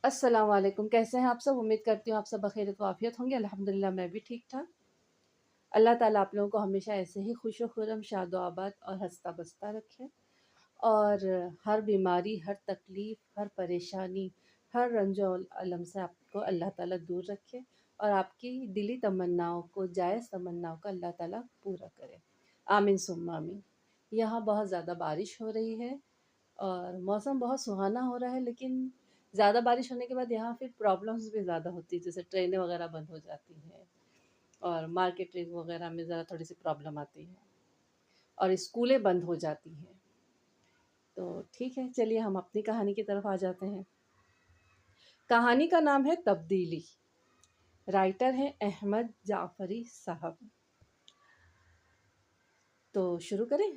अस्सलाम वालेकुम। कैसे हैं आप सब? उम्मीद करती हूँ आप सब बखैर वाफ़ियत होंगे। अल्हम्दुलिल्लाह मैं भी ठीक-ठाक। अल्लाह ताला आप लोगों को हमेशा ऐसे ही खुश व खुर्रम, शादो आबाद और हँसता-बसता रखे और हर बीमारी, हर तकलीफ़, हर परेशानी, हर रंजो अलम से आपको अल्लाह ताला दूर रखे और आपकी दिली तमन्नाओं को, जायज़ तमन्नाओं को अल्लाह ताला पूरा करे। आमीन सुम्मा आमीन। यहाँ बहुत ज़्यादा बारिश हो रही है और मौसम बहुत सुहाना हो रहा है, लेकिन ज़्यादा बारिश होने के बाद यहाँ फिर प्रॉब्लम्स भी ज़्यादा होती है, जैसे ट्रेनें वगैरह बंद हो जाती हैं और मार्केटिंग वगैरह में ज़रा थोड़ी सी प्रॉब्लम आती है और स्कूलें बंद हो जाती हैं। तो ठीक है, चलिए हम अपनी कहानी की तरफ आ जाते हैं। कहानी का नाम है तब्दीली। राइटर हैं अहमद जाफ़री साहब। तो शुरू करें।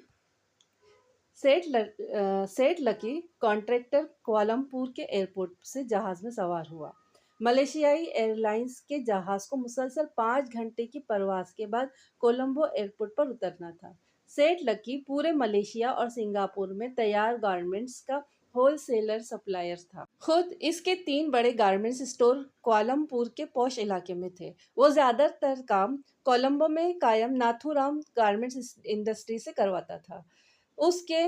सेठ लकी कॉन्ट्रैक्टर कुआलालंपुर के एयरपोर्ट से जहाज़ में सवार हुआ। मलेशियाई एयरलाइंस के जहाज़ को मुसलसल 5 घंटे की परवास के बाद कोलंबो एयरपोर्ट पर उतरना था। सेठ लकी पूरे मलेशिया और सिंगापुर में तैयार गारमेंट्स का होलसेलर सप्लायर था। खुद इसके 3 बड़े गारमेंट्स स्टोर कुआलालंपुर के पॉश इलाके में थे। वो ज़्यादातर काम कोलंबो में कायम नाथूराम गारमेंट्स इंडस्ट्री से करवाता था। उसके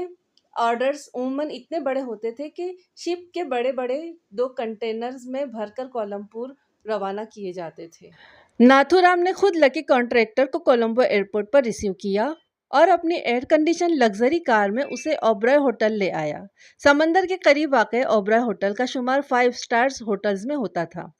ऑर्डर्स उमूमन इतने बड़े होते थे कि शिप के बड़े-बड़े 2 कंटेनर्स में भरकर कोलंबपुर रवाना किए जाते थे। नाथूराम ने खुद लकी कॉन्ट्रैक्टर को कोलंबो एयरपोर्ट पर रिसीव किया और अपनी एयर कंडीशन लग्जरी कार में उसे ओबराय होटल ले आया। समंदर के करीब वाक़ ओबराय होटल का शुमार 5 स्टार्स होटल्स में होता था।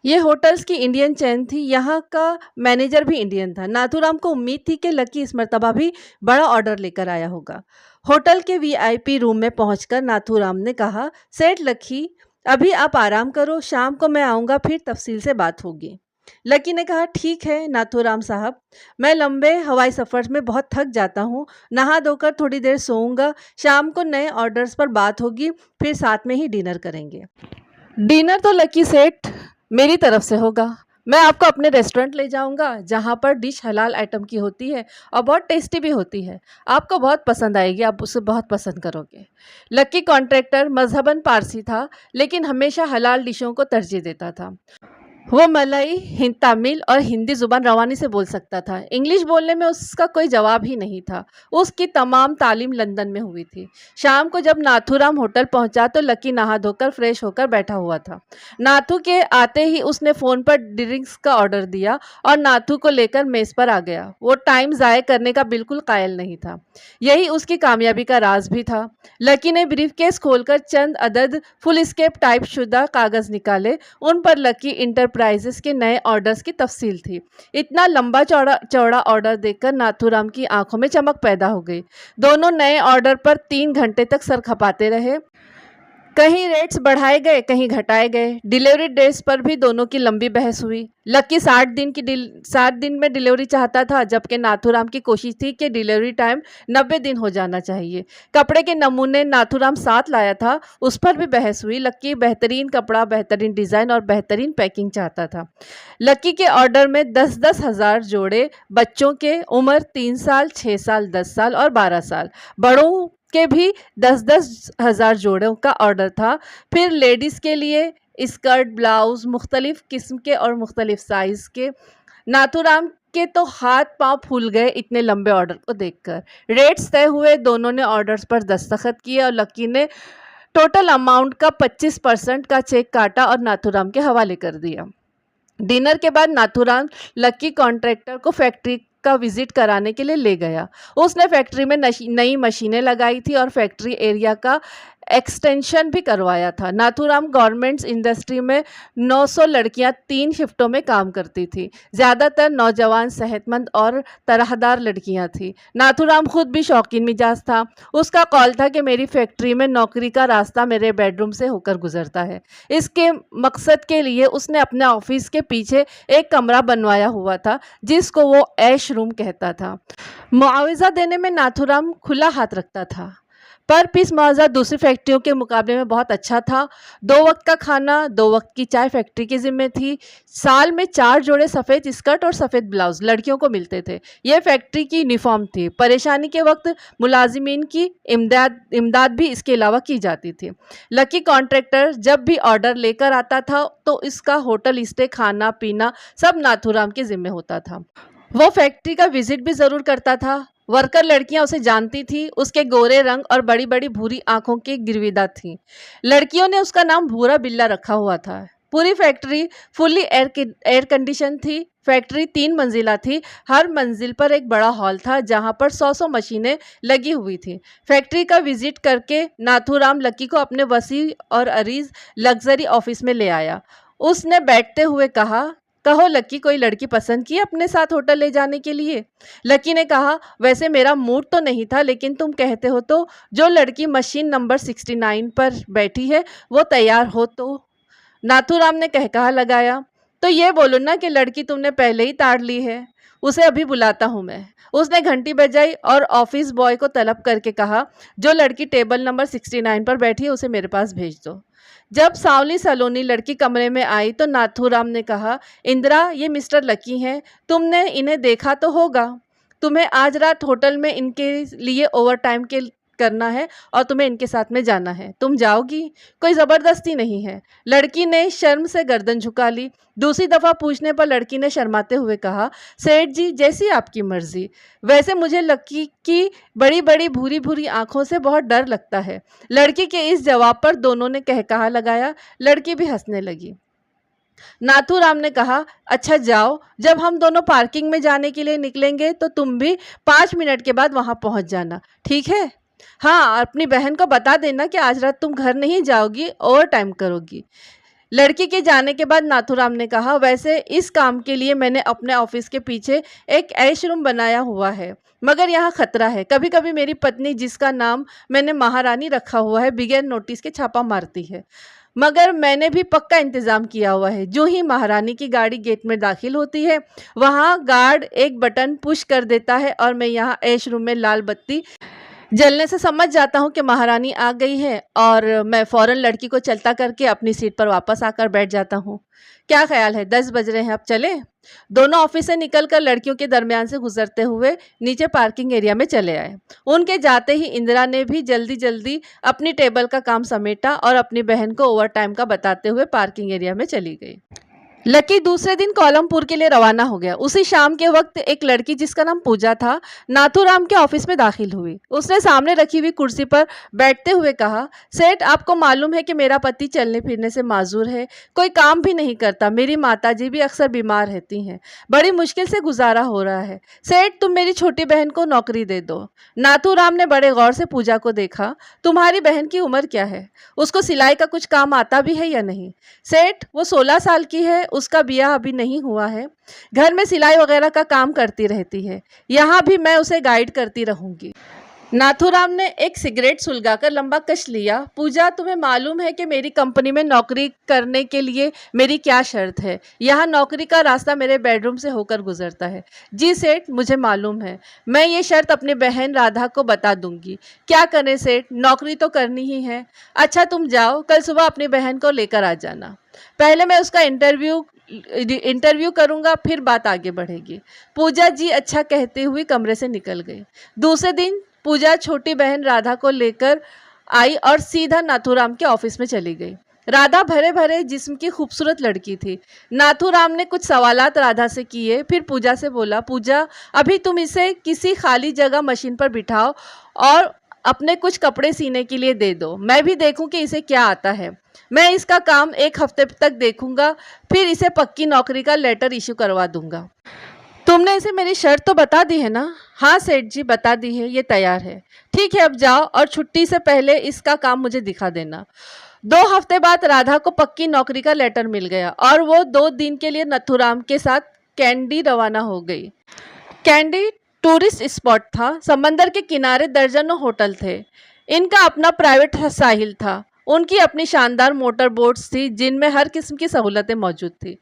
ये होटल्स की इंडियन चेन थी। यहाँ का मैनेजर भी इंडियन था। नाथूराम को उम्मीद थी कि लकी इस मर्तबा भी बड़ा ऑर्डर लेकर आया होगा। होटल के वीआईपी रूम में पहुंचकर नाथूराम ने कहा, सेठ लकी, अभी आप आराम करो, शाम को मैं आऊँगा, फिर तफसील से बात होगी। लकी ने कहा, ठीक है नाथूराम साहब, मैं लंबे हवाई सफ़र में बहुत थक जाता हूँ, नहा धोकर थोड़ी देर सोऊंगा, शाम को नए ऑर्डर्स पर बात होगी, फिर साथ में ही डिनर करेंगे। डिनर तो लकी सेठ मेरी तरफ से होगा। मैं आपको अपने रेस्टोरेंट ले जाऊंगा जहां पर डिश हलाल आइटम की होती है और बहुत टेस्टी भी होती है। आपको बहुत पसंद आएगी, आप उसे बहुत पसंद करोगे। लकी कॉन्ट्रैक्टर मजहबन पारसी था, लेकिन हमेशा हलाल डिशों को तरजीह देता था। वो मलई, तमिल और हिंदी ज़ुबान रवानी से बोल सकता था। इंग्लिश बोलने में उसका कोई जवाब ही नहीं था। उसकी तमाम तालीम लंदन में हुई थी। शाम को जब नाथूराम होटल पहुंचा तो लकी नहा धोकर फ्रेश होकर बैठा हुआ था। नाथू के आते ही उसने फ़ोन पर ड्रिंक्स का ऑर्डर दिया और नाथू को लेकर मेज़ पर आ गया। वो टाइम ज़ाय करने का बिल्कुल कायल नहीं था। यही उसकी कामयाबी का राज भी था। लकी ने ब्रीफकेस खोलकर चंद अदद फुल स्केप टाइप शुदा कागज़ निकाले। उन पर लकी इंटरप्राइजेस के नए ऑर्डर्स की तफसील थी। इतना लंबा चौड़ा ऑर्डर देखकर नाथूराम की आंखों में चमक पैदा हो गई। दोनों नए ऑर्डर पर 3 घंटे तक सर खपाते रहे। कहीं रेट्स बढ़ाए गए, कहीं घटाए गए। डिलीवरी डेट्स पर भी दोनों की लंबी बहस हुई। लकी 60 दिन में डिलीवरी चाहता था, जबकि नाथूराम की कोशिश थी कि डिलीवरी टाइम 90 दिन हो जाना चाहिए। कपड़े के नमूने नाथूराम साथ लाया था, उस पर भी बहस हुई। लकी बेहतरीन कपड़ा, बेहतरीन डिज़ाइन और बेहतरीन पैकिंग चाहता था। लकी के ऑर्डर में 10-10 हज़ार जोड़े बच्चों के, उम्र 3 साल, 6 साल, 10 साल और 12 साल, बड़ों के भी 10-10 हज़ार जोड़ों का ऑर्डर था। फिर लेडीज़ के लिए स्कर्ट, ब्लाउज़ मुख्तलिफ़ किस्म के और मुख्तलिफ़ साइज़ के। नाथूराम के तो हाथ पांव फूल गए इतने लंबे ऑर्डर को देखकर। रेट्स तय हुए, दोनों ने ऑर्डर्स पर दस्तखत किए और लकी ने टोटल अमाउंट का 25% का चेक काटा और नाथूराम के हवाले कर दिया। डिनर के बाद नाथूराम लकी कॉन्ट्रैक्टर को फैक्ट्री का विजिट कराने के लिए ले गया। उसने फैक्ट्री में नई मशीनें लगाई थी और फैक्ट्री एरिया का एक्सटेंशन भी करवाया था। नाथूराम गारमेंट्स इंडस्ट्री में 900 लड़कियां 3 शिफ्टों में काम करती थी। ज़्यादातर नौजवान, सेहतमंद और तरहदार लड़कियां थीं। नाथूराम खुद भी शौकीन मिजाज था। उसका कॉल था कि मेरी फैक्ट्री में नौकरी का रास्ता मेरे बेडरूम से होकर गुजरता है। इसके मकसद के लिए उसने अपने ऑफिस के पीछे एक कमरा बनवाया हुआ था, जिसको वो ऐश रूम कहता था। मुआवजा देने में नाथूराम खुला हाथ रखता था। पर पीस मुआवजा दूसरी फैक्ट्रियों के मुकाबले में बहुत अच्छा था। 2 वक्त का खाना, 2 वक्त की चाय फैक्ट्री की जिम्मे थी। साल में 4 जोड़े सफ़ेद स्कर्ट और सफ़ेद ब्लाउज लड़कियों को मिलते थे। यह फैक्ट्री की यूनिफॉर्म थी। परेशानी के वक्त मुलाजिमीन की इमदाद भी इसके अलावा की जाती थी। लकी कॉन्ट्रैक्टर जब भी ऑर्डर लेकर आता था तो इसका होटल स्टे, खाना पीना सब नाथूराम के जिम्मे होता था। वो फैक्ट्री का विजिट भी ज़रूर करता था। वर्कर लड़कियां उसे जानती थी। उसके गोरे रंग और बड़ी बड़ी भूरी आंखों की गिरविदा थी। लड़कियों ने उसका नाम भूरा बिल्ला रखा हुआ था। पूरी फैक्ट्री फुल्ली एयर कंडीशन थी। फैक्ट्री 3 मंजिला थी। हर मंजिल पर एक बड़ा हॉल था जहां पर 100 मशीनें लगी हुई थी। फैक्ट्री का विजिट करके नाथूराम लकी को अपने वसी और अरीज लग्जरी ऑफिस में ले आया। उसने बैठते हुए कहा, कहो लकी, कोई लड़की पसंद की अपने साथ होटल ले जाने के लिए? लकी ने कहा, वैसे मेरा मूड तो नहीं था, लेकिन तुम कहते हो तो जो लड़की मशीन नंबर 69 पर बैठी है वो तैयार हो तो? नाथूराम ने कहकहा लगाया, तो ये बोलो ना कि लड़की तुमने पहले ही ताड़ ली है। उसे अभी बुलाता हूँ मैं। उसने घंटी बजाई और ऑफिस बॉय को तलब करके कहा, जो लड़की टेबल नंबर 69 पर बैठी है उसे मेरे पास भेज दो। जब सांवली सलोनी लड़की कमरे में आई तो नाथूराम ने कहा, इंदिरा, ये मिस्टर लकी हैं। तुमने इन्हें देखा तो होगा। तुम्हें आज रात होटल में इनके लिए ओवर टाइम के करना है और तुम्हें इनके साथ में जाना है। तुम जाओगी? कोई ज़बरदस्ती नहीं है। लड़की ने शर्म से गर्दन झुका ली। दूसरी दफ़ा पूछने पर लड़की ने शर्माते हुए कहा, सेठ जी, जैसी आपकी मर्जी। वैसे मुझे लकी की बड़ी बड़ी भूरी भूरी आंखों से बहुत डर लगता है। लड़की के इस जवाब पर दोनों ने कहकहा लगाया। लड़की भी हंसने लगी। नाथूराम ने कहा, अच्छा जाओ, जब हम दोनों पार्किंग में जाने के लिए निकलेंगे तो तुम भी 5 मिनट के बाद वहां पहुंच जाना, ठीक है? हाँ, अपनी बहन को बता देना कि आज रात तुम घर नहीं जाओगी, ओवर टाइम करोगी। लड़की के जाने के बाद नाथूराम ने कहा, वैसे इस काम के लिए मैंने अपने ऑफिस के पीछे एक ऐश रूम बनाया हुआ है, मगर यहाँ खतरा है। कभी कभी मेरी पत्नी, जिसका नाम मैंने महारानी रखा हुआ है, बगैर नोटिस के छापा मारती है। मगर मैंने भी पक्का इंतजाम किया हुआ है। जो ही महारानी की गाड़ी गेट में दाखिल होती है, वहाँ गार्ड एक बटन पुश कर देता है और मैं यहाँ ऐश रूम में लाल बत्ती जलने से समझ जाता हूँ कि महारानी आ गई है और मैं फ़ौरन लड़की को चलता करके अपनी सीट पर वापस आकर बैठ जाता हूँ। क्या ख्याल है? 10 बज रहे हैं, अब चलें? दोनों ऑफिस से निकलकर लड़कियों के दरमियान से गुजरते हुए नीचे पार्किंग एरिया में चले आए। उनके जाते ही इंदिरा ने भी जल्दी जल्दी अपनी टेबल का काम समेटा और अपनी बहन को ओवर टाइम का बताते हुए पार्किंग एरिया में चली गई। लकी दूसरे दिन कोलमपुर के लिए रवाना हो गया। उसी शाम के वक्त एक लड़की, जिसका नाम पूजा था, नाथूराम के ऑफिस में दाखिल हुई। उसने सामने रखी हुई कुर्सी पर बैठते हुए कहा, सेठ, आपको मालूम है कि मेरा पति चलने फिरने से माजूर है, कोई काम भी नहीं करता। मेरी माताजी भी अक्सर बीमार रहती हैं। बड़ी मुश्किल से गुजारा हो रहा है। सेठ, तुम मेरी छोटी बहन को नौकरी दे दो। नाथूराम ने बड़े गौर से पूजा को देखा। तुम्हारी बहन की उम्र क्या है? उसको सिलाई का कुछ काम आता भी है या नहीं? सेठ, वो 16 साल की है, उसका ब्याह अभी नहीं हुआ है। घर में सिलाई वगैरह का काम करती रहती है। यहाँ भी मैं उसे गाइड करती रहूंगी। नाथूराम ने एक सिगरेट सुलगाकर लंबा कश लिया। पूजा, तुम्हें मालूम है कि मेरी कंपनी में नौकरी करने के लिए मेरी क्या शर्त है? यहाँ नौकरी का रास्ता मेरे बेडरूम से होकर गुजरता है। जी सेठ, मुझे मालूम है। मैं ये शर्त अपनी बहन राधा को बता दूंगी। क्या करें सेठ, नौकरी तो करनी ही है। अच्छा, तुम जाओ, कल सुबह अपनी बहन को लेकर आ जाना। पहले मैं उसका इंटरव्यू करूंगा, फिर बात आगे बढ़ेगी। पूजा जी अच्छा कहते हुए कमरे से निकल गई। दूसरे दिन पूजा छोटी बहन राधा को लेकर आई और सीधा नाथूराम के ऑफिस में चली गई। राधा भरे भरे जिस्म की खूबसूरत लड़की थी। नाथूराम ने कुछ सवालात राधा से किए, फिर पूजा से बोला, पूजा, अभी तुम इसे किसी खाली जगह मशीन पर बिठाओ और अपने कुछ कपड़े सीने के लिए दे दो। मैं भी देखूं कि इसे क्या आता है। मैं इसका काम 1 हफ्ते तक देखूंगा, फिर इसे पक्की नौकरी का लेटर इशू करवा दूंगा। तुमने इसे मेरी शर्त तो बता दी है ना? हाँ सेठ जी, बता दी है, ये तैयार है। ठीक है, अब जाओ और छुट्टी से पहले इसका काम मुझे दिखा देना। 2 हफ्ते बाद राधा को पक्की नौकरी का लेटर मिल गया और वो 2 दिन के लिए नाथूराम के साथ कैंडी रवाना हो गई। कैंडी टूरिस्ट स्पॉट था। समंदर के किनारे दर्जनों होटल थे। इनका अपना प्राइवेट साहिल था। उनकी अपनी शानदार मोटर बोट्स थी जिनमें हर किस्म की सहूलतें मौजूद थी।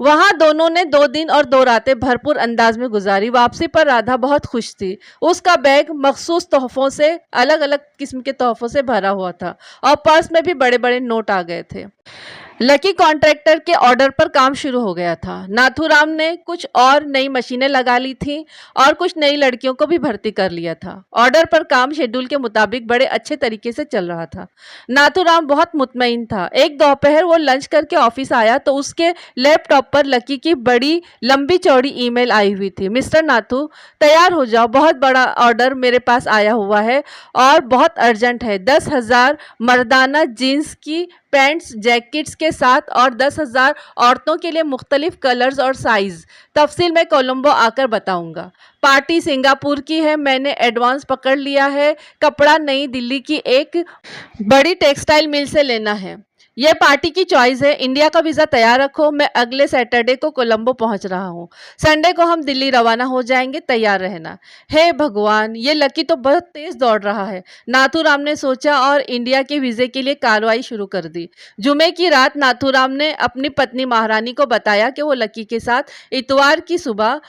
वहां दोनों ने 2 दिन और 2 रातें भरपूर अंदाज में गुजारी। वापसी पर राधा बहुत खुश थी। उसका बैग मखसूस तोहफों से, अलग अलग किस्म के तोहफों से भरा हुआ था और पर्स में भी बड़े बड़े नोट आ गए थे। लकी कॉन्ट्रैक्टर के ऑर्डर पर काम शुरू हो गया था। नाथूराम ने कुछ और नई मशीनें लगा ली थीं और कुछ नई लड़कियों को भी भर्ती कर लिया था। ऑर्डर पर काम शेड्यूल के मुताबिक बड़े अच्छे तरीके से चल रहा था। नाथूराम बहुत मुतमईन था। एक दोपहर वो लंच करके ऑफिस आया तो उसके लैपटॉप पर लकी की बड़ी लंबी चौड़ी ईमेल आई हुई थी। मिस्टर नाथू, तैयार हो जाओ, बहुत बड़ा ऑर्डर मेरे पास आया हुआ है और बहुत अर्जेंट है। 10,000 मर्दाना जीन्स की पैंट्स जैकेट्स के साथ और 10,000 औरतों के लिए मुख्तलिफ कलर्स और साइज। तफसील मैं कोलंबो आकर बताऊंगा। पार्टी सिंगापुर की है, मैंने एडवांस पकड़ लिया है। कपड़ा नई दिल्ली की एक बड़ी टेक्सटाइल मिल से लेना है। यह पार्टी की चॉइस है। इंडिया का वीज़ा तैयार रखो, मैं अगले सैटरडे को कोलंबो पहुंच रहा हूं। संडे को हम दिल्ली रवाना हो जाएंगे, तैयार रहना। हे भगवान, ये लकी तो बहुत तेज दौड़ रहा है, नाथूराम ने सोचा और इंडिया के वीज़े के लिए कार्रवाई शुरू कर दी। जुमे की रात नाथूराम ने अपनी पत्नी महारानी को बताया कि वो लकी के साथ इतवार की सुबह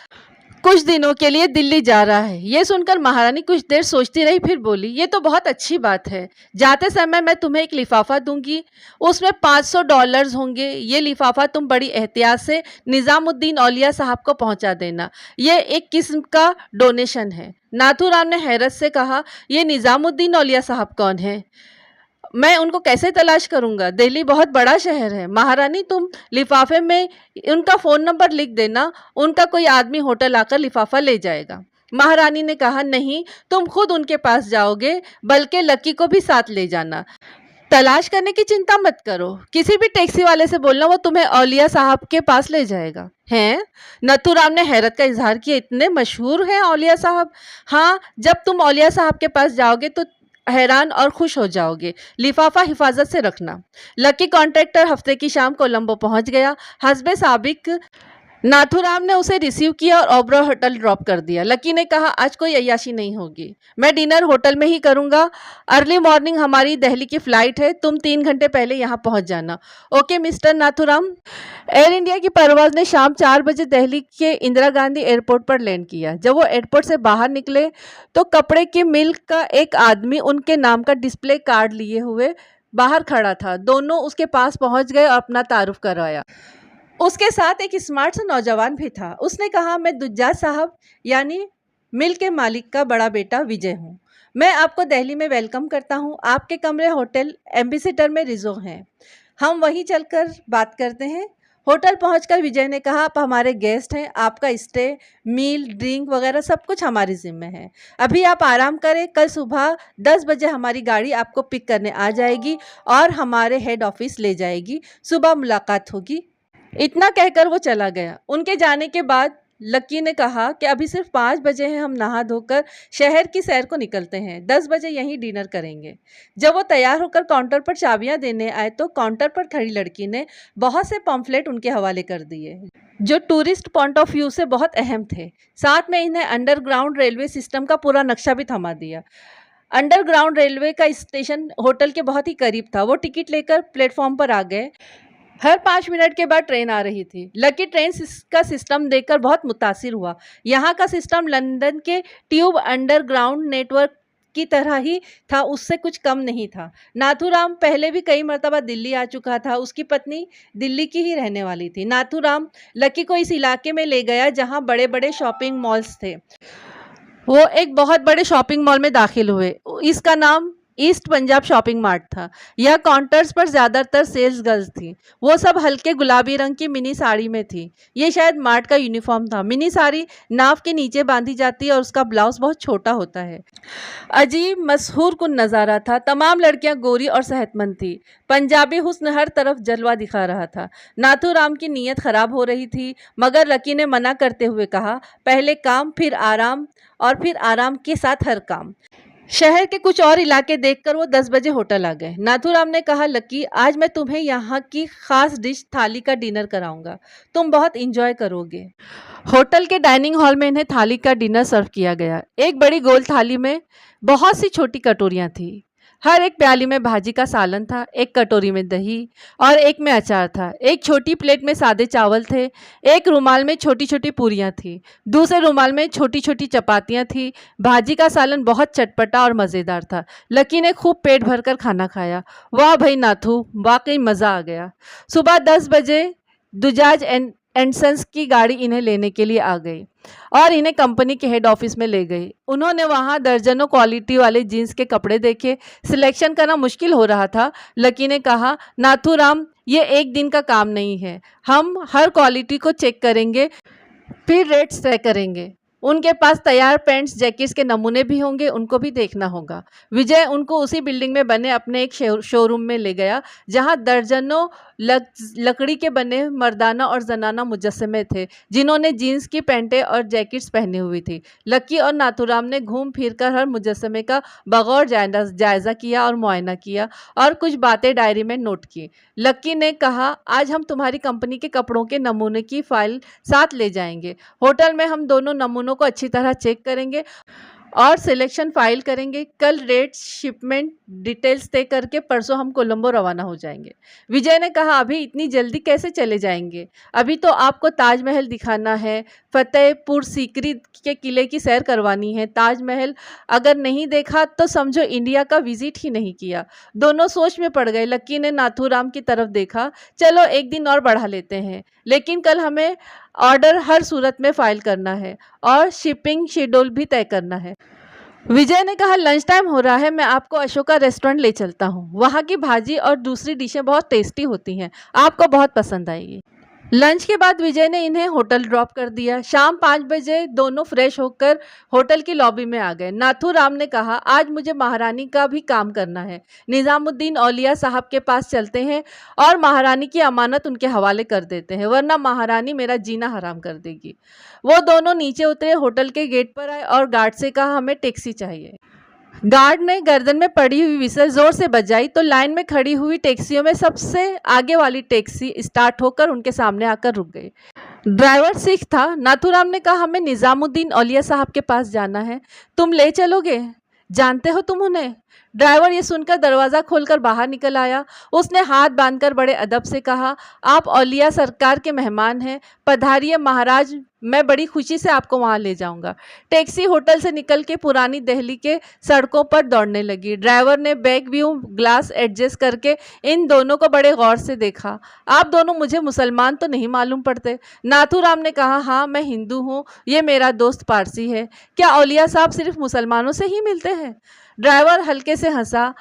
कुछ दिनों के लिए दिल्ली जा रहा है। ये सुनकर महारानी कुछ देर सोचती रही, फिर बोली, ये तो बहुत अच्छी बात है। जाते समय मैं तुम्हें एक लिफाफा दूंगी, उसमें $500 होंगे। ये लिफाफा तुम बड़ी एहतियात से निज़ामुद्दीन औलिया साहब को पहुंचा देना। ये एक किस्म का डोनेशन है। नाथूराम ने हैरत से कहा, ये निज़ामुद्दीन औलिया साहब कौन है? मैं उनको कैसे तलाश करूंगा? दिल्ली बहुत बड़ा शहर है। महारानी, तुम लिफाफे में उनका फ़ोन नंबर लिख देना, उनका कोई आदमी होटल आकर लिफाफा ले जाएगा। महारानी ने कहा, नहीं, तुम खुद उनके पास जाओगे, बल्कि लकी को भी साथ ले जाना। तलाश करने की चिंता मत करो, किसी भी टैक्सी वाले से बोलना, वो तुम्हें औलिया साहब के पास ले जाएगा। हैं? नथुराम ने हैरत का इजहार किया, इतने मशहूर हैं औलिया साहब? हाँ, जब तुम औलिया साहब के पास जाओगे तो हैरान और खुश हो जाओगे। लिफाफा हिफाजत से रखना। लकी कॉन्ट्रैक्टर हफ्ते की शाम कोलंबो पहुंच गया। हस्बे साबिक नाथूराम ने उसे रिसीव किया और ओबरा होटल ड्रॉप कर दिया। लकी ने कहा, आज कोई अय्याशी नहीं होगी, मैं डिनर होटल में ही करूंगा। अर्ली मॉर्निंग हमारी दिल्ली की फ़्लाइट है, तुम 3 घंटे पहले यहाँ पहुँच जाना। Okay mister Nathuram. Air India की परवाज़ ने शाम 4 बजे दिल्ली के इंदिरा गांधी एयरपोर्ट पर लैंड किया। जब वो एयरपोर्ट से बाहर निकले तो कपड़े की मिल का एक आदमी उनके नाम का डिस्प्ले कार्ड लिए हुए बाहर खड़ा था। दोनों उसके पास पहुँच गए और अपना तारुफ करवाया। उसके साथ एक स्मार्ट सा नौजवान भी था। उसने कहा, मैं दुज्जा साहब यानी मिल के मालिक का बड़ा बेटा विजय हूँ। मैं आपको दिल्ली में वेलकम करता हूँ। आपके कमरे होटल एम्बेसडर में रिजर्व हैं, हम वहीं चलकर बात करते हैं। होटल पहुंचकर विजय ने कहा, आप हमारे गेस्ट हैं, आपका स्टे, मील, ड्रिंक वगैरह सब कुछ हमारी जिम्मे है। अभी आप आराम करें, कल सुबह 10 बजे हमारी गाड़ी आपको पिक करने आ जाएगी और हमारे हेड ऑफिस ले जाएगी। सुबह मुलाकात होगी। इतना कहकर वो चला गया। उनके जाने के बाद लकी ने कहा कि अभी सिर्फ 5 बजे हैं, हम नहा धोकर शहर की सैर को निकलते हैं, 10 बजे यहीं डिनर करेंगे। जब वो तैयार होकर काउंटर पर चाबियां देने आए तो काउंटर पर खड़ी लड़की ने बहुत से पम्फलेट उनके हवाले कर दिए जो टूरिस्ट पॉइंट ऑफ व्यू से बहुत अहम थे। साथ में इन्हें अंडरग्राउंड रेलवे सिस्टम का पूरा नक्शा भी थमा दिया। अंडरग्राउंड रेलवे का स्टेशन होटल के बहुत ही करीब था। वो टिकट लेकर प्लेटफॉर्म पर आ गए। हर 5 मिनट के बाद ट्रेन आ रही थी। लकी ट्रेन का सिस्टम देखकर बहुत मुतासिर हुआ। यहाँ का सिस्टम लंदन के ट्यूब अंडरग्राउंड नेटवर्क की तरह ही था, उससे कुछ कम नहीं था। नाथूराम पहले भी कई मरतबा दिल्ली आ चुका था। उसकी पत्नी दिल्ली की ही रहने वाली थी। नाथूराम लकी को इस इलाके में ले गया जहाँ बड़े बड़े शॉपिंग मॉल्स थे। वो एक बहुत बड़े शॉपिंग मॉल में दाखिल हुए। इसका नाम ईस्ट पंजाब शॉपिंग मार्ट था। यह काउंटर्स पर ज़्यादातर सेल्स गर्ल्स थी। वो सब हल्के गुलाबी रंग की मिनी साड़ी में थी। ये शायद मार्ट का यूनिफॉर्म था। मिनी साड़ी नाव के नीचे बांधी जाती है और उसका ब्लाउज बहुत छोटा होता है। अजीब मशहूर कुन नज़ारा था। तमाम लड़कियां गोरी और सेहतमंद थी। पंजाबी हुस्न हर तरफ जलवा दिखा रहा था। नाथूराम की नीयत ख़राब हो रही थी, मगर लकी ने मना करते हुए कहा, पहले काम फिर आराम और फिर आराम के साथ हर काम। शहर के कुछ और इलाके देखकर वो 10 बजे होटल आ गए। नाथूराम ने कहा, लकी, आज मैं तुम्हें यहाँ की खास डिश थाली का डिनर कराऊंगा, तुम बहुत इंजॉय करोगे। होटल के डाइनिंग हॉल में इन्हें थाली का डिनर सर्व किया गया। एक बड़ी गोल थाली में बहुत सी छोटी कटोरियाँ थी। हर एक प्याली में भाजी का सालन था, एक कटोरी में दही और एक में अचार था। एक छोटी प्लेट में सादे चावल थे, एक रुमाल में छोटी-छोटी पूरियाँ थीं, दूसरे रुमाल में छोटी-छोटी चपातियाँ थीं। भाजी का सालन बहुत चटपटा और मज़ेदार था। लकी ने खूब पेट भरकर खाना खाया। वाह भई नाथू, वाक़ई मज़ा आ गया। सुबह 10 बजे दुजाज एंड सन्स की गाड़ी इन्हें लेने के लिए आ गई और इन्हें कंपनी के हेड ऑफिस में ले गई। उन्होंने वहां दर्जनों क्वालिटी वाले जीन्स के कपड़े देखे। सिलेक्शन करना मुश्किल हो रहा था। लकी ने कहा, नाथूराम, ये एक दिन का काम नहीं है। हम हर क्वालिटी को चेक करेंगे, फिर रेट्स तय करेंगे। उनके पास तैयार पैंट्स जैकेट्स के नमूने भी होंगे, उनको भी देखना होगा। विजय उनको उसी बिल्डिंग में बने अपने एक शोरूम में ले गया जहां दर्जनों लकड़ी के बने मर्दाना और जनाना मुजस्समे थे जिन्होंने जीन्स की पैंटें और जैकेट्स पहनी हुई थी। लकी और नाथूराम ने घूम फिर कर हर मुजस्समे का बगौर जायजा किया और मुआयना किया और कुछ बातें डायरी में नोट की। लकी ने कहा, आज हम तुम्हारी कंपनी के कपड़ों के नमूने की फाइल साथ ले जाएंगे। होटल में हम दोनों नमूनों को अच्छी तरह चेक करेंगे और सिलेक्शन फाइल करेंगे। कल रेट शिपमेंट डिटेल्स तय करके परसों हम कोलंबो रवाना हो जाएंगे। विजय ने कहा, अभी इतनी जल्दी कैसे चले जाएंगे? अभी तो आपको ताजमहल दिखाना है, फतेहपुर सीकरी के किले की सैर करवानी है। ताजमहल अगर नहीं देखा तो समझो इंडिया का विजिट ही नहीं किया। दोनों सोच में पड़ गए। लक्की ने नाथूराम की तरफ देखा। चलो एक दिन और बढ़ा लेते हैं, लेकिन कल हमें ऑर्डर हर सूरत में फाइल करना है और शिपिंग शेड्यूल भी तय करना है। विजय ने कहा, लंच टाइम हो रहा है, मैं आपको अशोका रेस्टोरेंट ले चलता हूँ। वहाँ की भाजी और दूसरी डिशें बहुत टेस्टी होती हैं, आपको बहुत पसंद आएगी। लंच के बाद विजय ने इन्हें होटल ड्रॉप कर दिया। शाम 5 बजे दोनों फ्रेश होकर होटल की लॉबी में आ गए। नाथूराम ने कहा, आज मुझे महारानी का भी काम करना है। निजामुद्दीन औलिया साहब के पास चलते हैं और महारानी की अमानत उनके हवाले कर देते हैं, वरना महारानी मेरा जीना हराम कर देगी। वो दोनों नीचे उतरे, होटल के गेट पर आए और गार्ड से कहा, हमें टैक्सी चाहिए। गार्ड ने गर्दन में पड़ी हुई विसल जोर से बजाई तो लाइन में खड़ी हुई टैक्सियों में सबसे आगे वाली टैक्सी स्टार्ट होकर उनके सामने आकर रुक गई। ड्राइवर सिख था। नाथूराम ने कहा, हमें निजामुद्दीन औलिया साहब के पास जाना है, तुम ले चलोगे? जानते हो तुम उन्हें? ड्राइवर ये सुनकर दरवाज़ा खोलकर बाहर निकल आया। उसने हाथ बांधकर बड़े अदब से कहा, आप औलिया सरकार के मेहमान हैं, पधारिए महाराज, मैं बड़ी खुशी से आपको वहाँ ले जाऊंगा। टैक्सी होटल से निकल के पुरानी दिल्ली के सड़कों पर दौड़ने लगी। ड्राइवर ने बैक व्यू ग्लास एडजस्ट करके इन दोनों को बड़े गौर से देखा। आप दोनों मुझे मुसलमान तो नहीं मालूम पड़ते? नाथूराम ने कहा, हाँ मैं हिंदू हूँ, ये मेरा दोस्त पारसी है। क्या औलिया साहब सिर्फ मुसलमानों से ही मिलते हैं? ड्राइवर हल्के से हंसा।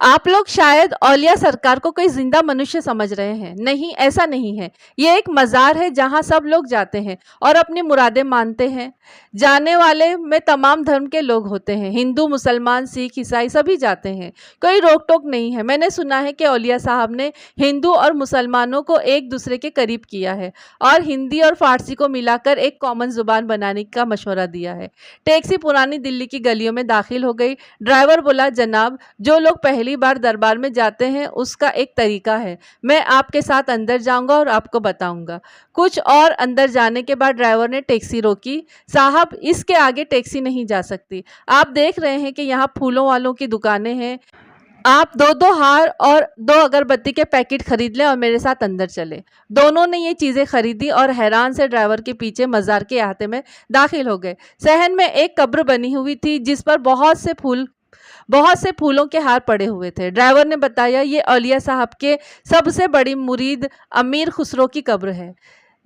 आप लोग शायद औलिया सरकार को कोई जिंदा मनुष्य समझ रहे हैं। नहीं, ऐसा नहीं है। ये एक मज़ार है जहाँ सब लोग जाते हैं और अपनी मुरादें मानते हैं। जाने वाले में तमाम धर्म के लोग होते हैं, हिंदू, मुसलमान, सिख, ईसाई सभी जाते हैं, कोई रोक टोक नहीं है। मैंने सुना है कि औलिया साहब ने हिंदू और मुसलमानों को एक दूसरे के करीब किया है और हिंदी और फारसी को मिलाकर एक कॉमन ज़ुबान बनाने का मशवरा दिया है। टैक्सी पुरानी दिल्ली की गलियों में दाखिल हो गई। ड्राइवर बोला, जनाब, जो लोग पहली बार दरबार में जाते हैं उसका एक तरीका है, मैं आपके साथ अंदर जाऊंगा और आपको बताऊंगा। कुछ और अंदर जाने के बाद ड्राइवर ने टैक्सी रोकी। साहब, इसके आगे टैक्सी नहीं जा सकती। आप देख रहे हैं कि यहाँ फूलों वालों की दुकानें हैं। आप 2-2 हार और 2 अगरबत्ती के पैकेट खरीद लें और मेरे साथ अंदर चले। दोनों ने ये चीज़ें खरीदी और हैरान से ड्राइवर के पीछे मज़ार के अहाते में दाखिल हो गए। सहन में एक कब्र बनी हुई थी जिस पर बहुत से फूलों के हार पड़े हुए थे। ड्राइवर ने बताया, ये औलिया साहब के सबसे बड़ी मुरीद अमीर खुसरो की कब्र है।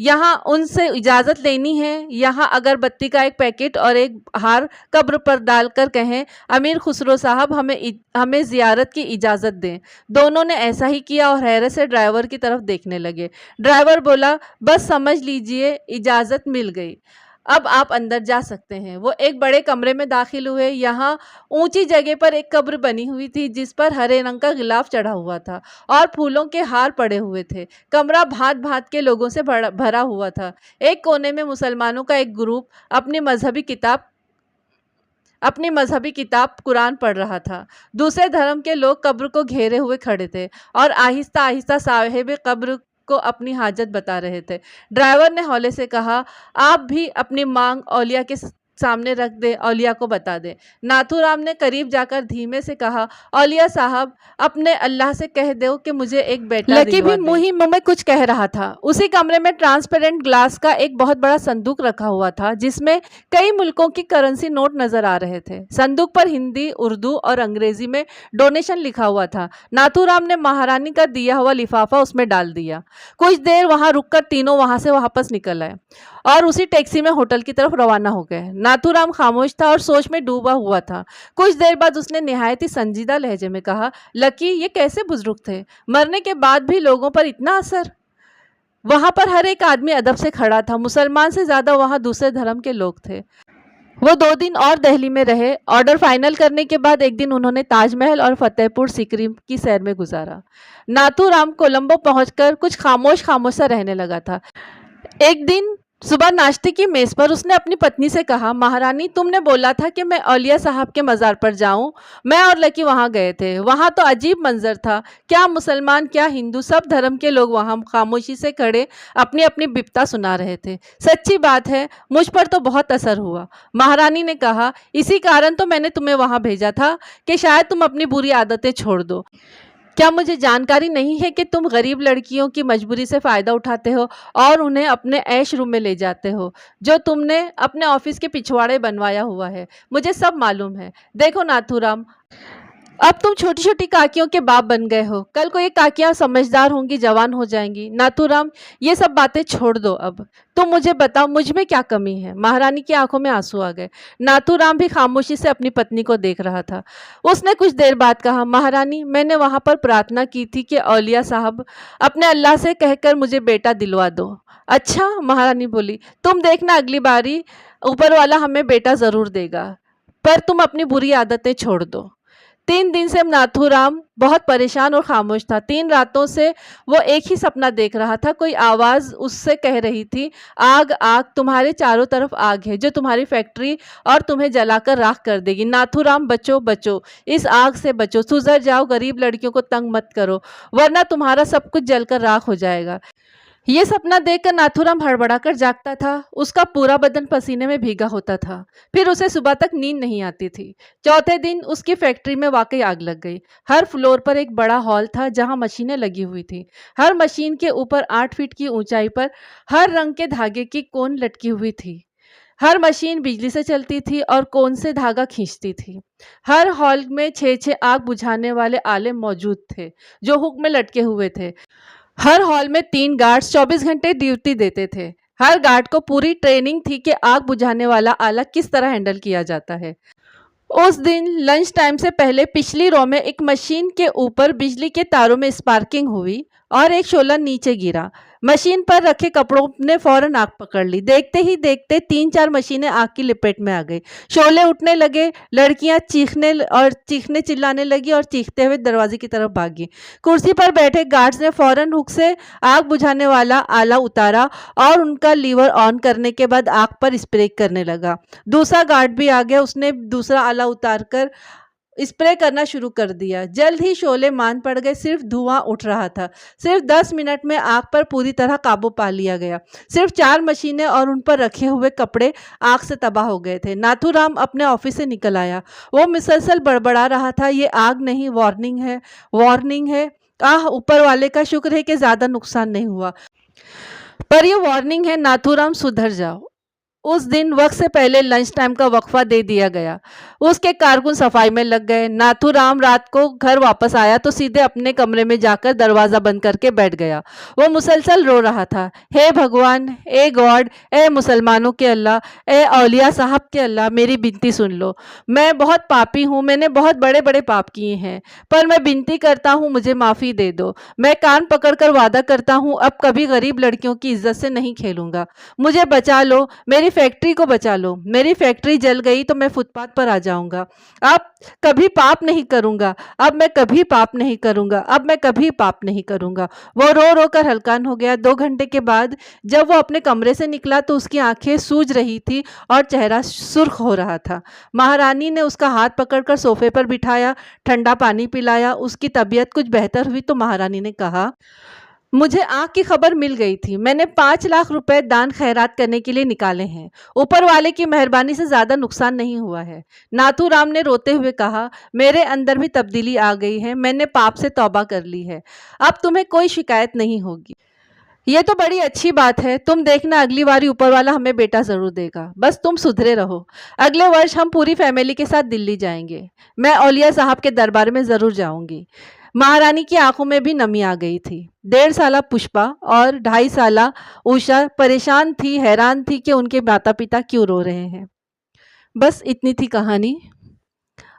यहाँ उनसे इजाज़त लेनी है। यहाँ अगरबत्ती का एक पैकेट और एक हार कब्र पर डालकर कहें, अमीर खुसरो साहब, हमें ज़ियारत की इजाज़त दें। दोनों ने ऐसा ही किया और हैरत से ड्राइवर की तरफ देखने लगे। ड्राइवर बोला, बस समझ लीजिए इजाज़त मिल गई, अब आप अंदर जा सकते हैं। वो एक बड़े कमरे में दाखिल हुए। यहाँ ऊंची जगह पर एक कब्र बनी हुई थी जिस पर हरे रंग का गिलाफ चढ़ा हुआ था और फूलों के हार पड़े हुए थे। कमरा भांत भांत के लोगों से भरा हुआ था। एक कोने में मुसलमानों का एक ग्रुप अपनी मजहबी किताब कुरान पढ़ रहा था। दूसरे धर्म के लोग कब्र को घेरे हुए खड़े थे और आहिस्ता आहिस्ता साहिब कब्र को अपनी हाजत बता रहे थे। ड्राइवर ने हौले से कहा, आप भी अपनी मांग औलिया के सामने रख दे, औलिया को बता दे। नाथूराम ने करीब जाकर धीमे से कहा, औलिया साहब, अपने अल्लाह से कह दो कि मुझे एक बेटा दिलवा दे। लकी भी मुंह में कुछ कह रहा था। उसी कमरे में ट्रांसपेरेंट ग्लास का एक बहुत बड़ा संदूक रखा हुआ था, जिसमें कई मुल्कों की करेंसी नोट नजर आ रहे थे। संदूक पर हिंदी, उर्दू और अंग्रेजी में डोनेशन लिखा हुआ था। नाथूराम ने महारानी का दिया हुआ लिफाफा उसमें डाल दिया। कुछ देर वहां रुककर तीनों वहां से वापस निकल आए और उसी टैक्सी में होटल की तरफ रवाना हो गए। नाथूराम खामोश था और सोच में डूबा हुआ था। कुछ देर बाद उसने निहायत ही संजीदा लहजे में कहा, लकी, ये कैसे बुजुर्ग थे, मरने के बाद भी लोगों पर इतना असर। वहां पर हर एक आदमी अदब से खड़ा था। मुसलमान से ज्यादा वहां दूसरे धर्म के लोग थे। वो 2 दिन और दिल्ली में रहे। ऑर्डर फाइनल करने के बाद एक दिन उन्होंने ताजमहल और फतेहपुर सीकरी की सैर में गुजारा। नाथूराम कोलंबो पहुंचकर कुछ खामोश खामोश सा रहने लगा था। एक दिन सुबह नाश्ते की मेज पर उसने अपनी पत्नी से कहा, महारानी, तुमने बोला था कि मैं औलिया साहब के मज़ार पर जाऊं। मैं और लकी वहां गए थे। वहां तो अजीब मंजर था। क्या मुसलमान, क्या हिंदू, सब धर्म के लोग वहां खामोशी से खड़े अपनी अपनी बिपता सुना रहे थे। सच्ची बात है, मुझ पर तो बहुत असर हुआ। महारानी ने कहा, इसी कारण तो मैंने तुम्हें वहां भेजा था कि शायद तुम अपनी बुरी आदतें छोड़ दो। क्या मुझे जानकारी नहीं है कि तुम गरीब लड़कियों की मजबूरी से फ़ायदा उठाते हो और उन्हें अपने ऐश रूम में ले जाते हो, जो तुमने अपने ऑफिस के पिछवाड़े बनवाया हुआ है। मुझे सब मालूम है। देखो नाथूराम, अब तुम छोटी छोटी काकियों के बाप बन गए हो। कल को ये काकियां समझदार होंगी, जवान हो जाएंगी। नाथूराम, ये सब बातें छोड़ दो। अब तुम मुझे बताओ, मुझ में क्या कमी है। महारानी की आंखों में आंसू आ गए। नाथूराम भी खामोशी से अपनी पत्नी को देख रहा था। उसने कुछ देर बाद कहा, महारानी, मैंने वहां पर प्रार्थना की थी कि औलिया साहब अपने अल्लाह से कहकर मुझे बेटा दिलवा दो। अच्छा, महारानी बोली, तुम देखना, अगली बारी ऊपर वाला हमें बेटा जरूर देगा, पर तुम अपनी बुरी आदतें छोड़ दो। 3 दिन से नाथूराम बहुत परेशान और खामोश था। 3 रातों से वो एक ही सपना देख रहा था। कोई आवाज़ उससे कह रही थी, आग आग, तुम्हारे चारों तरफ आग है जो तुम्हारी फैक्ट्री और तुम्हें जलाकर राख कर देगी। नाथूराम, बचो बचो, इस आग से बचो, सुधर जाओ, गरीब लड़कियों को तंग मत करो, वरना तुम्हारा सब कुछ जलकर राख हो जाएगा। ये सपना देखकर नाथूराम हड़बड़ाकर जागता था। उसका पूरा बदन पसीने में भीगा होता था। फिर उसे सुबह तक नींद नहीं आती थी। चौथे दिन उसकी फैक्ट्री में वाकई आग लग गई। हर फ्लोर पर एक बड़ा हॉल था जहां मशीनें लगी हुई थी। हर मशीन के ऊपर 8 फीट की ऊंचाई पर हर रंग के धागे की कोन लटकी हुई थी। हर मशीन बिजली से चलती थी और कोन से धागा खींचती थी। हर हॉल में 6-6 आग बुझाने वाले आले मौजूद थे जो हुक में लटके हुए थे। हर हॉल में 3 गार्ड्स 24 घंटे ड्यूटी देते थे। हर गार्ड को पूरी ट्रेनिंग थी कि आग बुझाने वाला आला किस तरह हैंडल किया जाता है। उस दिन लंच टाइम से पहले पिछली रो में एक मशीन के ऊपर बिजली के तारों में स्पार्किंग हुई और एक शोला नीचे गिरा। मशीन पर रखे कपड़ों ने फौरन आग पकड़ ली। देखते ही देखते 3-4 मशीनें आग की लपेट में आ गई। शोले उठने लगे। लड़कियां चीखने चिल्लाने लगी और चीखते हुए दरवाजे की तरफ भागी। कुर्सी पर बैठे गार्ड्स ने फौरन हुक से आग बुझाने वाला आला उतारा और उनका लीवर ऑन करने के बाद आग पर स्प्रे करने लगा। दूसरा गार्ड भी आ गया। उसने दूसरा आला उतारकर स्प्रे करना शुरू कर दिया। जल्द ही शोले मान पड़ गए। सिर्फ धुआं उठ रहा था। सिर्फ 10 मिनट में आग पर पूरी तरह काबू पा लिया गया। सिर्फ 4 मशीनें और उन पर रखे हुए कपड़े आग से तबाह हो गए थे। नाथूराम अपने ऑफिस से निकल आया। वो मुसलसल बड़बड़ा रहा था, ये आग नहीं, वार्निंग है, वार्निंग है। आह, ऊपर वाले का शुक्र है कि ज्यादा नुकसान नहीं हुआ, पर ये वार्निंग है। नाथूराम, सुधर जाओ। उस दिन वक्त से पहले लंच टाइम का वक्फा दे दिया गया। उसके कारकुन सफाई में लग गए। नाथूराम रात को घर वापस आया तो सीधे अपने कमरे में जाकर दरवाजा बंद करके बैठ गया। वो मुसलसल रो रहा था, हे भगवान, ए गॉड, ए मुसलमानों के अल्लाह, ए औलिया साहब के अल्लाह, मेरी बिनती सुन लो। मैं बहुत पापी हूँ, मैंने बहुत बड़े बड़े पाप किए हैं, पर मैं बिनती करता हूँ, मुझे माफ़ी दे दो। मैं कान पकड़कर वादा करता हूँ, अब कभी गरीब लड़कियों की इज्जत से नहीं खेलूंगा। मुझे बचा लो, मेरी फैक्ट्री को बचा लो। मेरी फैक्ट्री जल गई तो मैं फुटपाथ पर आ जाऊंगा। अब कभी पाप नहीं करूंगा। अब मैं कभी पाप नहीं करूंगा। अब मैं कभी पाप नहीं करूंगा। वो रो रो कर हलकान हो गया। 2 घंटे के बाद जब वो अपने कमरे से निकला तो उसकी आंखें सूज रही थी और चेहरा सुर्ख हो रहा था। महारानी ने उसका हाथ पकड़कर सोफे पर बिठाया, ठंडा पानी पिलाया। उसकी तबीयत कुछ बेहतर हुई तो महारानी ने कहा, मुझे आँख की खबर मिल गई थी। मैंने 5 लाख रुपए दान खैरात करने के लिए निकाले हैं। ऊपर वाले की मेहरबानी से ज़्यादा नुकसान नहीं हुआ है। नाथूराम ने रोते हुए कहा, मेरे अंदर भी तब्दीली आ गई है। मैंने पाप से तौबा कर ली है। अब तुम्हें कोई शिकायत नहीं होगी। ये तो बड़ी अच्छी बात है। तुम देखना अगली बारी ऊपर वाला हमें बेटा ज़रूर देगा। बस तुम सुधरे रहो। अगले वर्ष हम पूरी फैमिली के साथ दिल्ली जाएँगे। मैं औलिया साहब के दरबार में ज़रूर जाऊँगी। महारानी की आंखों में भी नमी आ गई थी। 1.5 साला पुष्पा और 2.5 साला उषा परेशान थी, हैरान थी कि उनके माता-पिता क्यों रो रहे हैं। बस इतनी थी कहानी।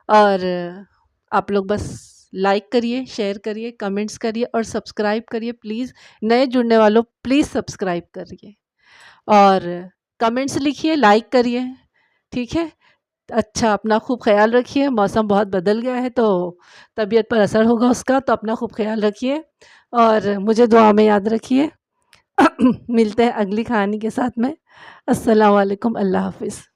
और आप लोग बस लाइक करिए, शेयर करिए, कमेंट्स करिए और सब्सक्राइब करिए प्लीज़। नए जुड़ने वालों प्लीज़ सब्सक्राइब करिए और कमेंट्स लिखिए, लाइक करिए, ठीक है? अच्छा, अपना खूब ख़्याल रखिए। मौसम बहुत बदल गया है तो तबीयत पर असर होगा उसका, तो अपना खूब ख़्याल रखिए और मुझे दुआ में याद रखिए। मिलते हैं अगली कहानी के साथ में। अस्सलाम वालेकुम, अल्लाह हाफ़िज़।